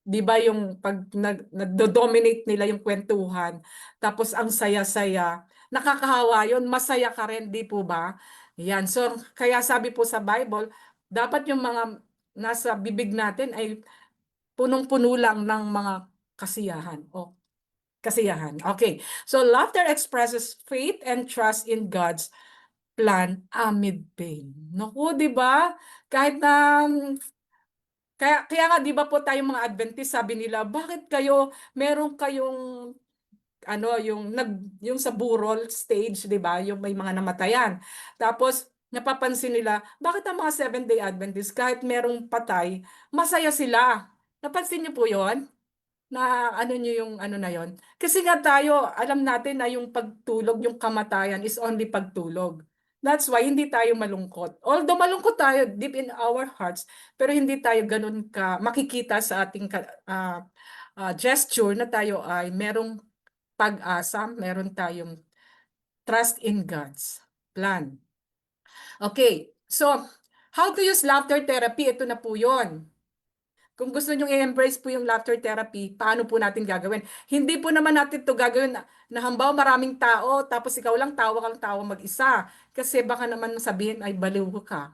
di ba yung pag nagdo-dominate nila yung kwentuhan, tapos ang saya-saya, nakakahawa yon, masaya ka rin, di po ba? Yan. So, kaya sabi po sa Bible, dapat yung mga nasa bibig natin ay punong-puno lang ng mga kasiyahan. O, kasiyahan. Okay. So, laughter expresses faith and trust in God's plan amid pain. Naku, di ba? Kahit na kaya nga 'di ba po tayong mga Adventist, sabi nila, bakit kayo meron kayong ano yung sa burol stage, 'di ba? Yung may mga namatayan. Tapos napapansin nila, bakit ang mga Seventh-day Adventist kahit merong patay, masaya sila. Napansin niyo po 'yon? Na ano niyo yung ano na 'yon? Kasi nga tayo, alam natin na yung pagtulog, yung kamatayan is only pagtulog. That's why hindi tayo malungkot. Although malungkot tayo deep in our hearts, pero hindi tayo ganun ka makikita sa ating gesture na tayo ay merong pag-asa, meron tayong trust in God's plan. Okay, so how to use laughter therapy? Ito na po yun. Kung gusto nyo i-embrace po yung laughter therapy, paano po natin gagawin? Hindi po naman natin to gagawin na halimbawa maraming tao, tapos ikaw lang tawa mag-isa. Kasi baka naman sabihin ay baliw ka.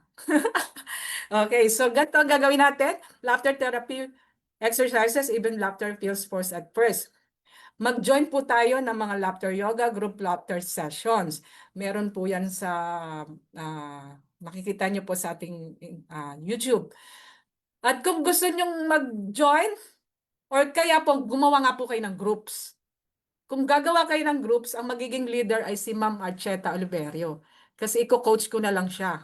Okay, so ganito ang gagawin natin. Laughter therapy exercises, even laughter feels forced at first. Mag-join po tayo ng mga laughter yoga, group laughter sessions. Meron po yan sa, makikita nyo po sa ating YouTube. At kung gusto nyong mag-join, or kaya po gumawa nga po kayo ng groups. Kung gagawa kayo ng groups, ang magiging leader ay si Ma'am Archeta Oliverio. Kasi i-coach ko na lang siya.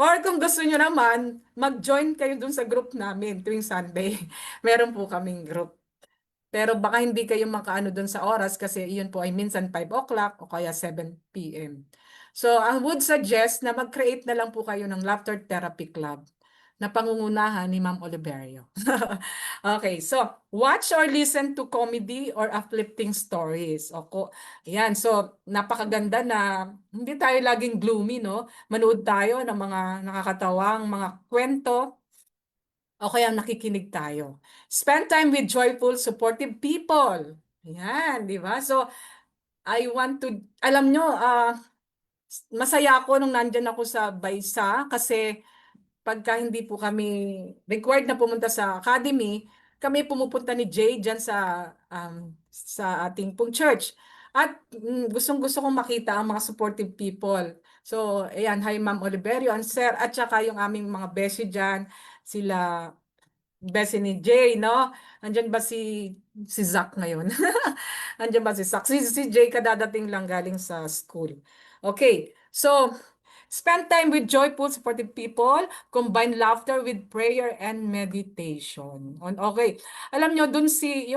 Or kung gusto nyo naman, mag-join kayo dun sa group namin tuwing Sunday. Meron po kaming group. Pero baka hindi kayo makaano dun sa oras kasi iyon po ay minsan 5 o'clock o kaya 7 p.m. So I would suggest na mag-create na lang po kayo ng laughter therapy club na pangungunahan ni Ma'am Oliverio. Okay, so watch or listen to comedy or uplifting stories. Yan, so napakaganda na hindi tayo laging gloomy, no? Manood tayo ng mga nakakatawang mga kwento o kaya nakikinig tayo. Spend time with joyful, supportive people. Yan, di ba? So, I want to, alam nyo, masaya ako nung nandyan ako sa Baysa kasi pagka hindi po kami required na pumunta sa academy, kami pumupunta ni Jay dyan sa ating pong church. At gustong-gusto kong makita ang mga supportive people. So, ayan, hi Ma'am Oliverio and Sir, at saka yung aming mga beshi dyan, sila beshi ni Jay, no? Andyan ba si Zach ngayon? Andyan ba si Zach? Si Jay kadadating lang galing sa school. Okay, so spend time with joyful, supportive people. Combine laughter with prayer and meditation. Okay. Alam nyo, dun si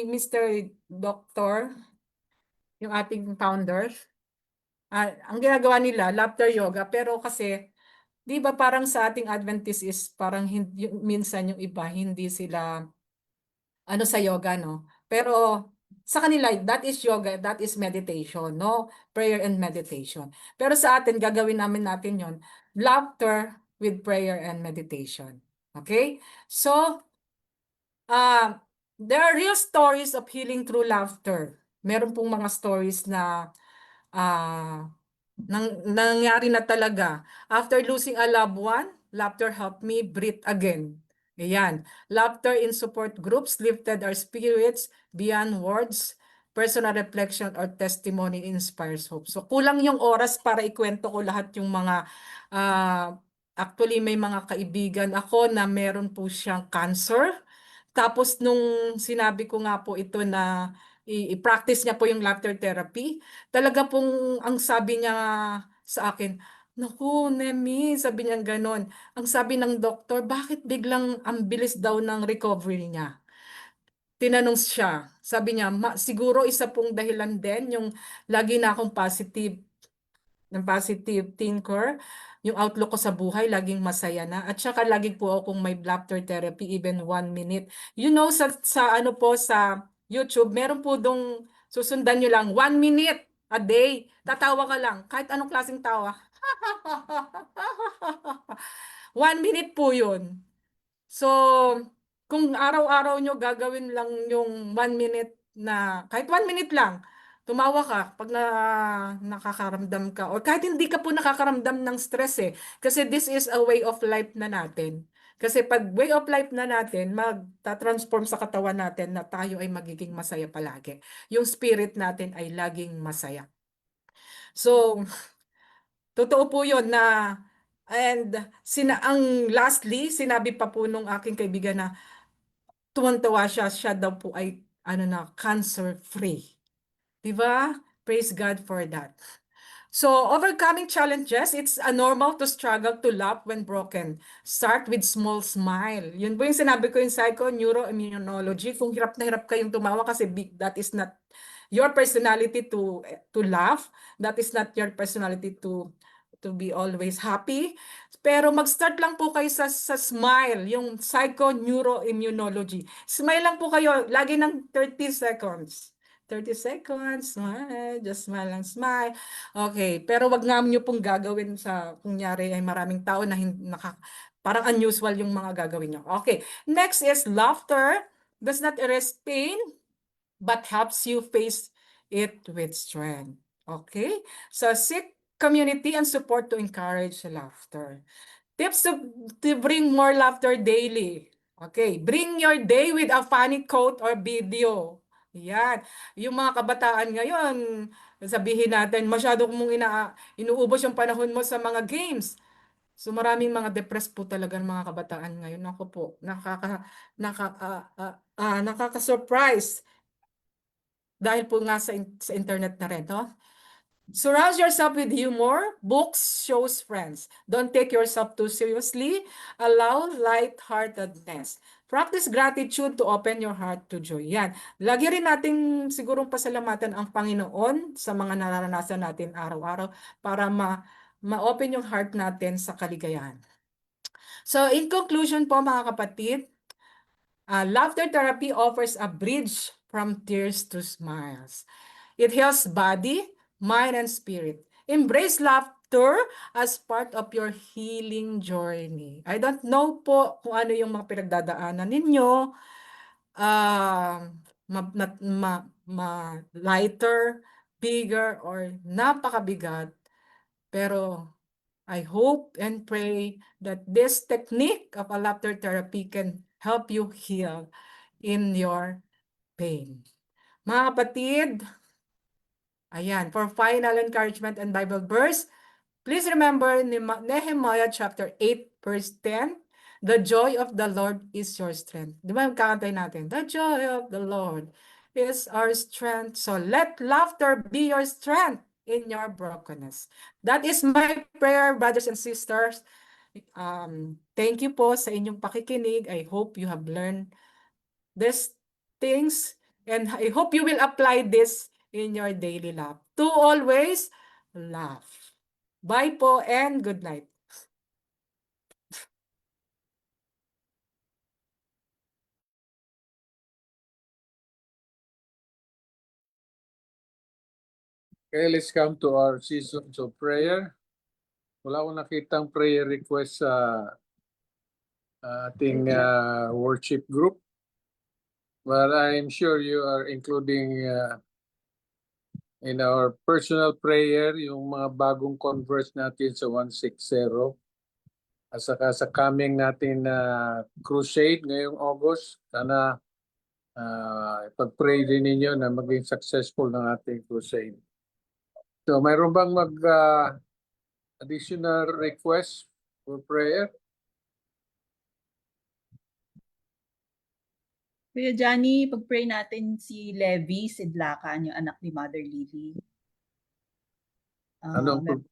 Mr. Doctor, yung ating founder, ang ginagawa nila, laughter yoga, pero kasi, di ba parang sa ating Adventist is parang minsan yung iba, hindi sila ano sa yoga, no? Pero sa kanila, that is yoga, that is meditation, no? Prayer and meditation. Pero sa atin, gagawin natin yon, laughter with prayer and meditation. Okay? So, uh, there are real stories of healing through laughter. Meron pong mga stories na ah, nangyari na talaga. After losing a loved one, laughter helped me breathe again. Ayan. Laughter in support groups lifted our spirits beyond words. Personal reflection or testimony inspires hope. So kulang yung oras para ikwento ko lahat yung mga actually may mga kaibigan ako na meron po siyang cancer. Tapos nung sinabi ko nga po ito na i-practice niya po yung laughter therapy, talaga pong ang sabi niya sa akin, naku, Nemi, sabi niya ganon. Ang sabi ng doktor, bakit biglang ang bilis daw ng recovery niya? Tinanong siya, sabi niya, siguro isa pong dahilan din yung lagi na akong positive thinker, yung outlook ko sa buhay, laging masaya na. At saka lagi po akong may laughter therapy, even 1 minute. You know, sa ano po, sa YouTube, meron po dong susundan nyo lang, 1 minute a day. Tatawa ka lang, kahit anong klaseng tawa. 1 minute po yun. So, kung araw-araw nyo gagawin lang yung 1 minute na, kahit 1 minute lang, tumawa ka pag nakakaramdam ka, or kahit hindi ka po nakakaramdam ng stress eh. Kasi this is a way of life na natin. Kasi pag way of life na natin, magta-transform sa katawan natin na tayo ay magiging masaya palagi. Yung spirit natin ay laging masaya. So, totoo po yun na, and ang lastly, sinabi pa po nung aking kaibigan na tuwan-tuwa siya daw po ay ano na, cancer-free. 'Di ba? Praise God for that. So, overcoming challenges, it's a normal to struggle to laugh when broken. Start with small smile. Yun po yung sinabi ko yung psycho-neuroimmunology. Kung hirap na hirap kayong tumawa kasi that is not your personality to laugh. That is not your personality to be always happy. Pero mag-start lang po kayo sa smile, yung psycho-neuroimmunology. Smile lang po kayo, lagi ng 30 seconds. 30 seconds, smile, just smile lang, smile. Okay, pero wag nga niyo pong gagawin sa kunyari ay maraming tao na parang unusual yung mga gagawin niyo. Okay, next is laughter does not erase pain but helps you face it with strength. Okay? So seek community and support to encourage laughter. Tips to bring more laughter daily. Okay, bring your day with a funny quote or video. Yan. Yung mga kabataan ngayon, sabihin natin, masyado mong inuubos yung panahon mo sa mga games. So maraming mga depressed po talaga ng mga kabataan ngayon. Ako po, nakaka-surprise dahil po nga sa internet na rin, no? Surround yourself with humor, books, shows, friends. Don't take yourself too seriously. Allow lightheartedness. Practice gratitude to open your heart to joy. Yan. Lagi rin nating sigurong pasalamatan ang Panginoon sa mga nararanasan natin araw-araw para ma-open yung heart natin sa kaligayahan. So in conclusion po mga kapatid, laughter therapy offers a bridge from tears to smiles. It heals body, mind, and spirit. Embrace laughter as part of your healing journey. I don't know po kung ano yung mga pinagdadaanan ninyo. Lighter, bigger, or napakabigat. Pero I hope and pray that this technique of a laughter therapy can help you heal in your pain. Mga kapatid, ayan, for final encouragement and Bible verse, please remember Nehemiah chapter 8 verse 10, the joy of the Lord is your strength. Di ba kakantay natin? The joy of the Lord is our strength. So let laughter be your strength in your brokenness. That is my prayer, brothers and sisters. Thank you po sa inyong pakikinig. I hope you have learned these things and I hope you will apply this in your daily life. To always laugh. Bye po and good night. Okay, let's come to our seasons of prayer. Wala akong nakitang prayer request sa ating worship group. But I'm sure you are including in our personal prayer yung mga bagong converts natin sa 160. At saka sa coming natin na crusade ngayong August, sana pag-pray din ninyo na maging successful ng ating crusade. So mayroon bang additional request for prayer? Kuya Johnny, pag-pray natin si Levi Sidlacan, yung anak ni Mother Lily. Anong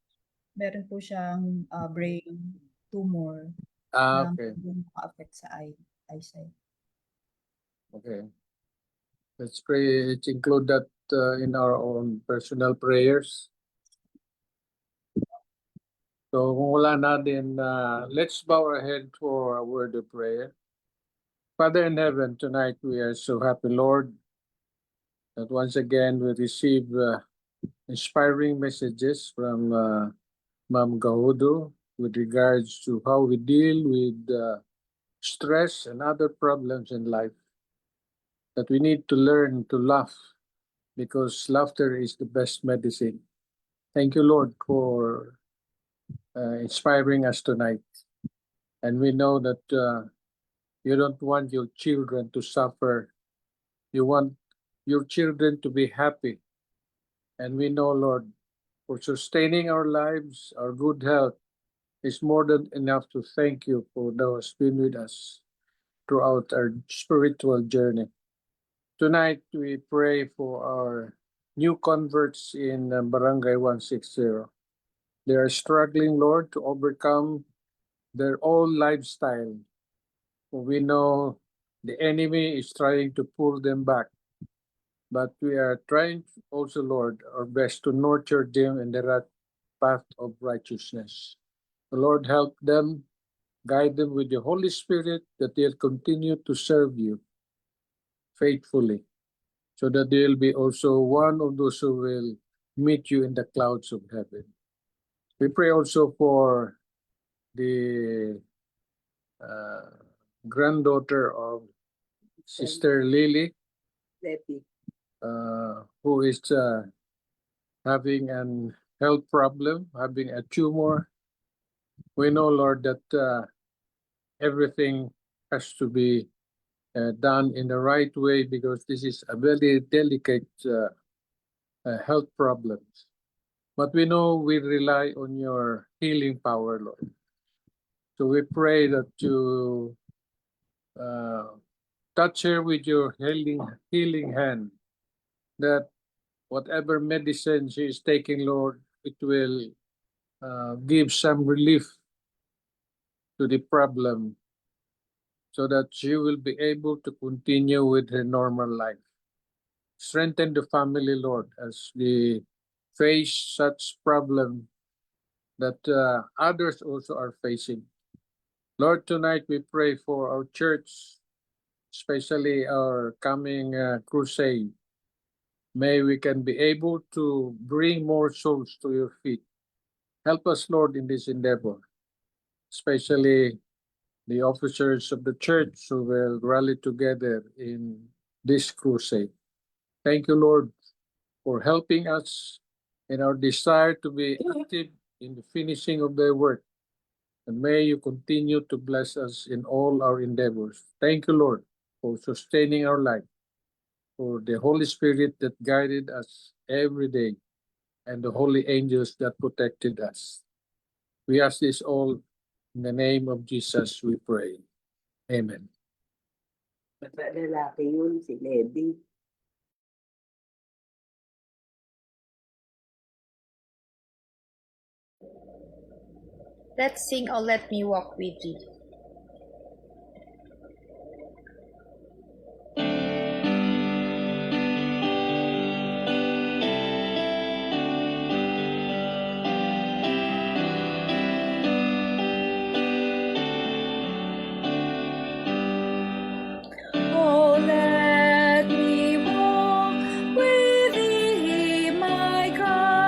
Meron po siyang brain tumor na okay. maka-affect sa eyesight. Okay. Let's pray. Let's include that in our own personal prayers. So kung wala na din, let's bow our head for a word of prayer. Father in heaven, tonight we are so happy, Lord, that once again we receive inspiring messages from Ma'am Gahudo with regards to how we deal with stress and other problems in life. That we need to learn to laugh because laughter is the best medicine. Thank you, Lord, for inspiring us tonight. And we know that you don't want your children to suffer. You want your children to be happy. And we know, Lord, for sustaining our lives, our good health is more than enough to thank you for those been with us throughout our spiritual journey. Tonight, we pray for our new converts in Barangay 160. They are struggling, Lord, to overcome their old lifestyle. We know the enemy is trying to pull them back, but we are trying also, Lord, our best to nurture them in the right path of righteousness. The Lord, help them, guide them with the Holy Spirit, that they'll continue to serve you faithfully, so that they'll be also one of those who will meet you in the clouds of heaven. We pray also for the granddaughter of Sister Lily, who is having an health problem, having a tumor. We know, Lord, that everything has to be done in the right way because this is a very delicate health problem. But we know we rely on your healing power, Lord. So we pray that you touch her with your healing hand, that whatever medicine she is taking, Lord, it will give some relief to the problem so that she will be able to continue with her normal life. Strengthen the family, Lord, as they face such problem that others also are facing. Lord, tonight we pray for our church, especially our coming crusade. May we can be able to bring more souls to your feet. Help us, Lord, in this endeavor, especially the officers of the church who will rally together in this crusade. Thank you, Lord, for helping us in our desire to be active in the finishing of their work. And may you continue to bless us in all our endeavors. Thank you, Lord, for sustaining our life, for the Holy Spirit that guided us every day, and the holy angels that protected us. We ask this all in the name of Jesus we pray. Amen. Lalaki yun, si Levi. Let's sing, "Oh Let Me Walk With You." Oh, let me walk with thee, my God.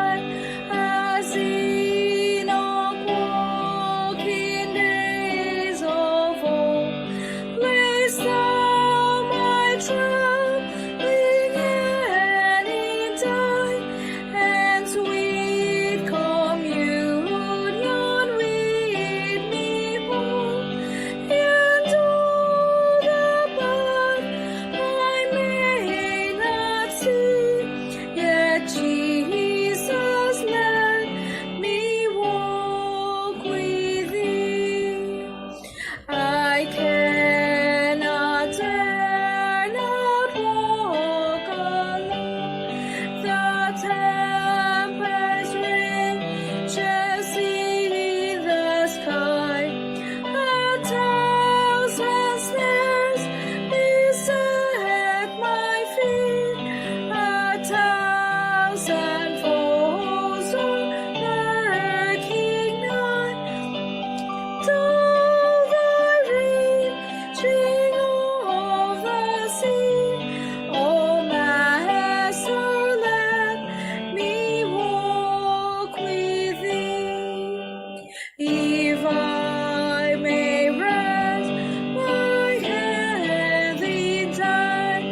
If I may rest my head in time,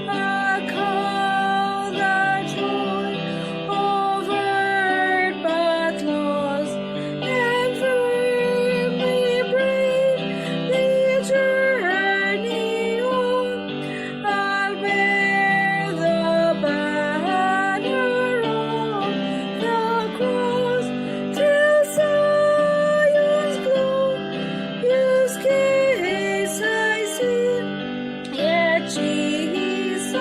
I call the joy of earth but lost, and firmly brave the journey on. I'll bear the banner of the cross till Zion's glorious gates I see. Yet Jesus,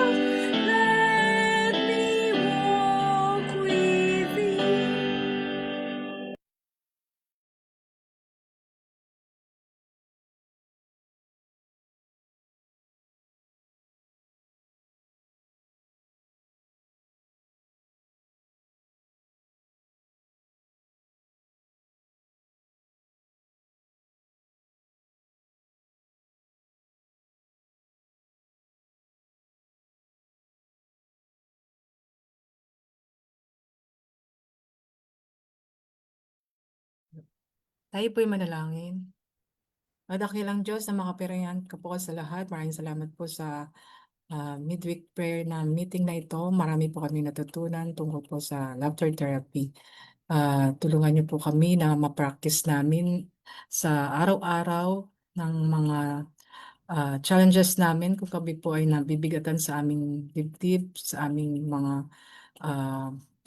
let me walk with thee. Tayo po'y manalangin. Madakilang Diyos na makapangyarihan ka po sa lahat. Maraming salamat po sa midweek prayer na meeting na ito. Marami po kami natutunan tungkol po sa laughter therapy. Tulungan niyo po kami na ma-practice namin sa araw-araw ng mga challenges namin kung kami po ay nabibigatan sa aming dibdib, sa aming mga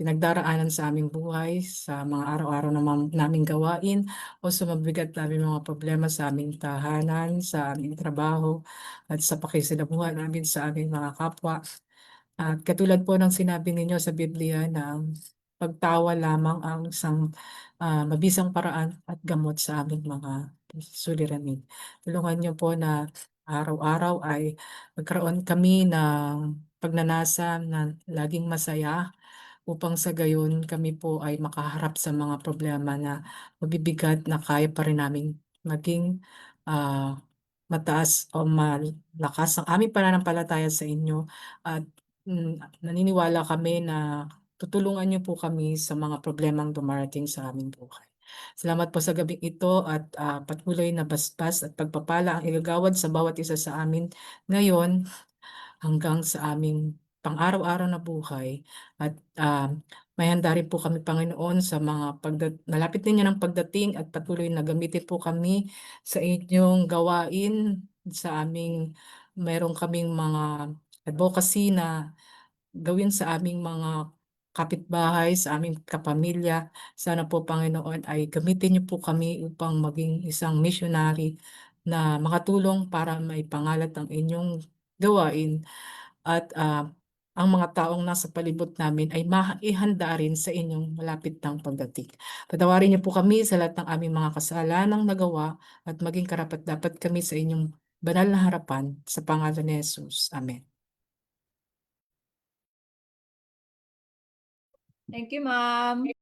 pinagdaraanan sa aming buhay, sa mga araw-araw naming gawain, o sa mabigat namin mga problema sa aming tahanan, sa aming trabaho, at sa pakisalamuha namin sa aming mga kapwa. At katulad po ng sinabi ninyo sa Biblia na pagtawa lamang ang isang mabisang paraan at gamot sa aming mga suliranin. Tulungan niyo po na araw-araw ay magkaroon kami ng pagnanasa na laging masaya upang sa gayon kami po ay makaharap sa mga problema na mabibigat na kaya pa rin namin maging ah, mataas o malakas ang aming pananampalataya sa inyo at naniniwala kami na tutulungan niyo po kami sa mga problemang dumarating sa aming buhay. Salamat po sa gabing ito at patuloy na basbas at pagpapala ang igagawad sa bawat isa sa amin ngayon hanggang sa aming pang-araw-araw na buhay at may handa rin po kami, Panginoon, sa mga malapit ninyo ng pagdating at patuloy na gamitin po kami sa inyong gawain sa aming mayroon kaming mga advocacy na gawin sa aming mga kapitbahay, sa aming kapamilya. Sana po, Panginoon, ay gamitin niyo po kami upang maging isang missionary na makatulong para maipangalat ang inyong gawain at ang mga taong nasa palibot namin ay maihanda rin sa inyong malapit ng pagdating. Patawarin niyo po kami sa lahat ng aming mga kasalanang nagawa at maging karapat-dapat kami sa inyong banal na harapan sa pangalan ni Jesus. Amen. Thank you, ma'am.